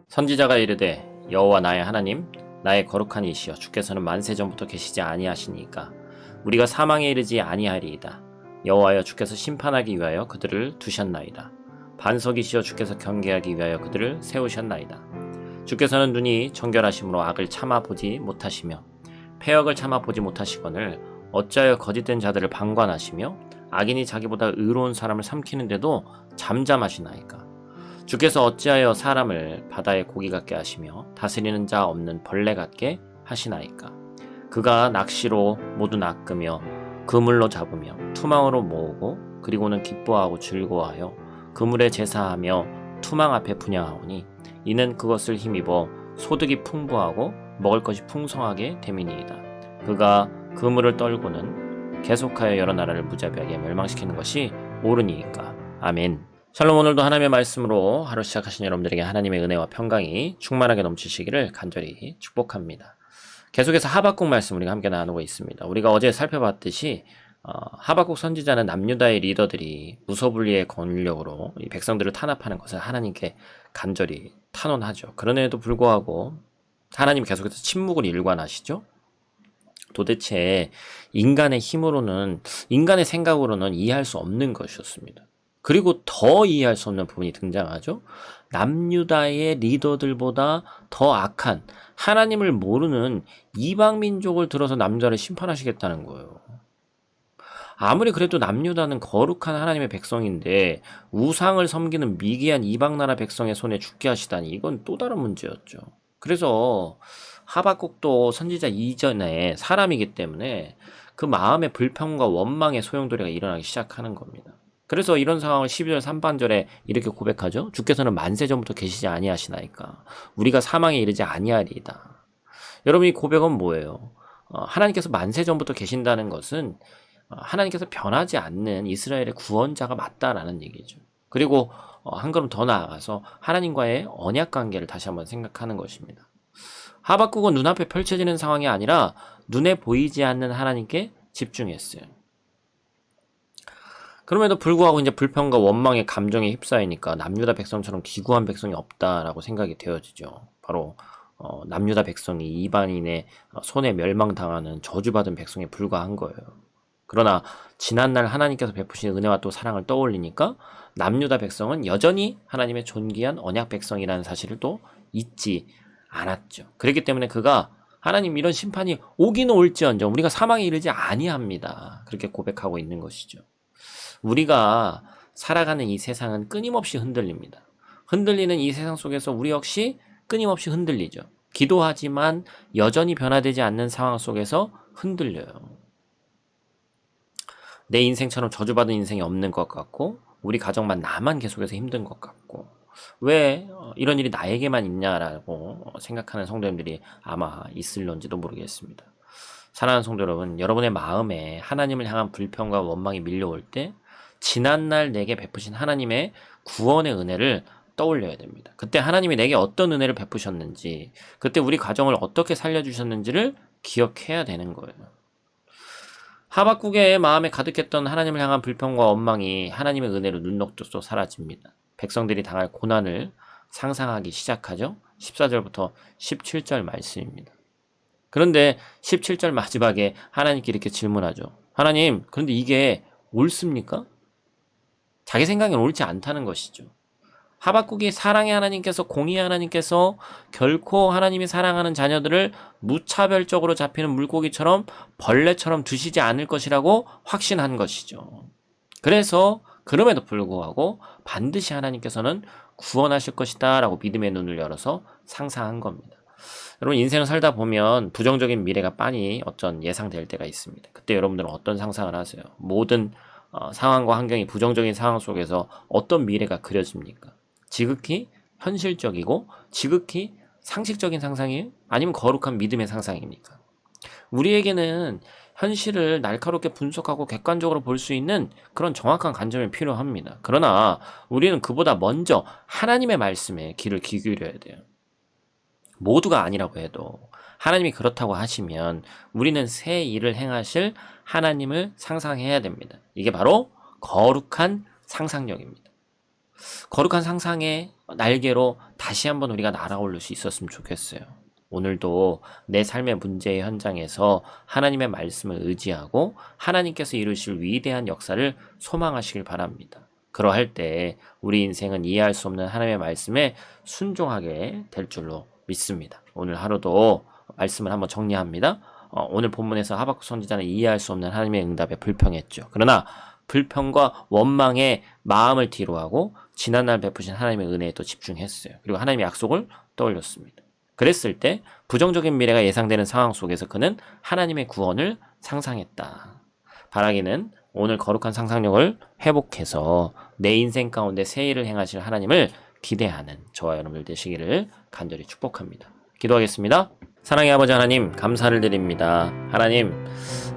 선지자가 이르되 여호와 나의 하나님 나의 거룩한 이시여 주께서는 만세 전부터 계시지 아니하시니까 우리가 사망에 이르지 아니하리이다. 여호와여 주께서 심판하기 위하여 그들을 두셨나이다. 반석이시여 주께서 경계하기 위하여 그들을 세우셨나이다. 주께서는 눈이 정결하심으로 악을 참아 보지 못하시며 패역을 참아 보지 못하시거늘 어찌하여 거짓된 자들을 방관하시며 악인이 자기보다 의로운 사람을 삼키는데도 잠잠하시나이까. 주께서 어찌하여 사람을 바다의 고기 같게 하시며 다스리는 자 없는 벌레 같게 하시나이까. 그가 낚시로 모두 낚으며 그물로 잡으며 투망으로 모으고 그리고는 기뻐하고 즐거워하여 그물에 제사하며 투망 앞에 분향하오니 이는 그것을 힘입어 소득이 풍부하고 먹을 것이 풍성하게 됨이니이다. 그가 그물을 떨고는 계속하여 여러 나라를 무자비하게 멸망시키는 것이 옳으니이까. 아멘. 샬롬. 오늘도 하나님의 말씀으로 하루 시작하신 여러분들에게 하나님의 은혜와 평강이 충만하게 넘치시기를 간절히 축복합니다. 계속해서 하박국 말씀 우리가 함께 나누고 있습니다. 우리가 어제 살펴봤듯이 하박국 선지자는 남유다의 리더들이 무소불위의 권력으로 이 백성들을 탄압하는 것을 하나님께 간절히 탄원하죠. 그럼에도 불구하고 하나님 계속해서 침묵을 일관하시죠. 도대체 인간의 힘으로는, 인간의 생각으로는 이해할 수 없는 것이었습니다. 그리고 더 이해할 수 없는 부분이 등장하죠. 남유다의 리더들보다 더 악한 하나님을 모르는 이방 민족을 들어서 남유다를 심판하시겠다는 거예요. 아무리 그래도 남유다는 거룩한 하나님의 백성인데 우상을 섬기는 미개한 이방 나라 백성의 손에 죽게 하시다니 이건 또 다른 문제였죠. 그래서 하박국도 선지자 이전에 사람이기 때문에 그 마음의 불평과 원망의 소용돌이가 일어나기 시작하는 겁니다. 그래서 이런 상황을 12절 3반절에 이렇게 고백하죠. 주께서는 만세 전부터 계시지 아니하시나이까 우리가 사망에 이르지 아니하리이다. 여러분, 이 고백은 뭐예요? 하나님께서 만세 전부터 계신다는 것은 하나님께서 변하지 않는 이스라엘의 구원자가 맞다라는 얘기죠. 그리고 한 걸음 더 나아가서 하나님과의 언약 관계를 다시 한번 생각하는 것입니다. 하박국은 눈앞에 펼쳐지는 상황이 아니라 눈에 보이지 않는 하나님께 집중했어요. 그럼에도 불구하고 이제 불평과 원망의 감정에 휩싸이니까 남유다 백성처럼 기구한 백성이 없다라고 생각이 되어지죠. 바로 남유다 백성이 이방인의 손에 멸망당하는 저주받은 백성에 불과한 거예요. 그러나 지난날 하나님께서 베푸신 은혜와 또 사랑을 떠올리니까 남유다 백성은 여전히 하나님의 존귀한 언약 백성이라는 사실을 또 잊지 않았죠. 그렇기 때문에 그가 하나님, 이런 심판이 오기는 올지언정 우리가 사망에 이르지 아니합니다. 그렇게 고백하고 있는 것이죠. 우리가 살아가는 이 세상은 끊임없이 흔들립니다. 흔들리는 이 세상 속에서 우리 역시 끊임없이 흔들리죠. 기도하지만 여전히 변화되지 않는 상황 속에서 흔들려요. 내 인생처럼 저주받은 인생이 없는 것 같고 우리 가정만 나만 계속해서 힘든 것 같고 왜 이런 일이 나에게만 있냐라고 생각하는 성도님들이 아마 있을런지도 모르겠습니다. 사랑하는 성도 여러분, 여러분의 마음에 하나님을 향한 불평과 원망이 밀려올 때 지난날 내게 베푸신 하나님의 구원의 은혜를 떠올려야 됩니다. 그때 하나님이 내게 어떤 은혜를 베푸셨는지, 그때 우리 가정을 어떻게 살려주셨는지를 기억해야 되는 거예요. 하박국의 마음에 가득했던 하나님을 향한 불평과 원망이 하나님의 은혜로 눈녹듯 사라집니다. 백성들이 당할 고난을 상상하기 시작하죠. 14절부터 17절 말씀입니다. 그런데 17절 마지막에 하나님께 이렇게 질문하죠. 하나님, 그런데 이게 옳습니까? 자기 생각엔 옳지 않다는 것이죠. 하박국이 사랑의 하나님께서, 공의의 하나님께서 결코 하나님이 사랑하는 자녀들을 무차별적으로 잡히는 물고기처럼 벌레처럼 두시지 않을 것이라고 확신한 것이죠. 그래서 그럼에도 불구하고 반드시 하나님께서는 구원하실 것이다 라고 믿음의 눈을 열어서 상상한 겁니다. 여러분, 인생을 살다 보면 부정적인 미래가 빤히 어쩐 예상될 때가 있습니다. 그때 여러분들은 어떤 상상을 하세요? 모든 상황과 환경이 부정적인 상황 속에서 어떤 미래가 그려집니까? 지극히 현실적이고 지극히 상식적인 상상이에요? 아니면 거룩한 믿음의 상상입니까? 우리에게는 현실을 날카롭게 분석하고 객관적으로 볼 수 있는 그런 정확한 관점이 필요합니다. 그러나 우리는 그보다 먼저 하나님의 말씀에 귀를 기울여야 돼요. 모두가 아니라고 해도 하나님이 그렇다고 하시면 우리는 새 일을 행하실 하나님을 상상해야 됩니다. 이게 바로 거룩한 상상력입니다. 거룩한 상상의 날개로 다시 한번 우리가 날아오를 수 있었으면 좋겠어요. 오늘도 내 삶의 문제의 현장에서 하나님의 말씀을 의지하고 하나님께서 이루실 위대한 역사를 소망하시길 바랍니다. 그러할 때 우리 인생은 이해할 수 없는 하나님의 말씀에 순종하게 될 줄로 믿습니다. 오늘 하루도 말씀을 한번 정리합니다. 오늘 본문에서 하박국 선지자는 이해할 수 없는 하나님의 응답에 불평했죠. 그러나 불평과 원망의 마음을 뒤로하고 지난날 베푸신 하나님의 은혜에 또 집중했어요. 그리고 하나님의 약속을 떠올렸습니다. 그랬을 때 부정적인 미래가 예상되는 상황 속에서 그는 하나님의 구원을 상상했다. 바라기는 오늘 거룩한 상상력을 회복해서 내 인생 가운데 새 일을 행하실 하나님을 기대하는 저와 여러분들 되시기를 간절히 축복합니다. 기도하겠습니다. 사랑의 아버지 하나님, 감사를 드립니다. 하나님,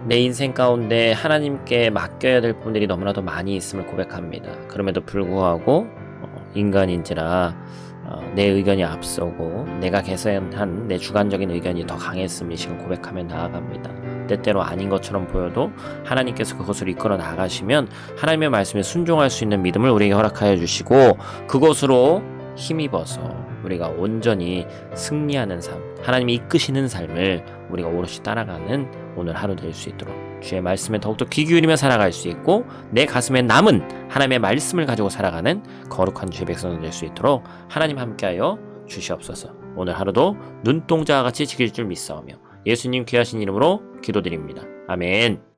내 인생 가운데 하나님께 맡겨야 될 부분들이 너무나도 많이 있음을 고백합니다. 그럼에도 불구하고 인간인지라 내 의견이 앞서고 내가 개선한 내 주관적인 의견이 더 강했음을 지금 고백하며 나아갑니다. 때때로 아닌 것처럼 보여도 하나님께서 그것을 이끌어 나가시면 하나님의 말씀에 순종할 수 있는 믿음을 우리에게 허락하여 주시고 그것으로 힘입어서 우리가 온전히 승리하는 삶, 하나님이 이끄시는 삶을 우리가 오롯이 따라가는 오늘 하루 될 수 있도록 주의 말씀에 더욱더 귀 기울이며 살아갈 수 있고 내 가슴에 남은 하나님의 말씀을 가지고 살아가는 거룩한 주의 백성 될 수 있도록 하나님 함께하여 주시옵소서. 오늘 하루도 눈동자와 같이 지킬 줄 믿사오며 예수님 귀하신 이름으로 기도드립니다. 아멘.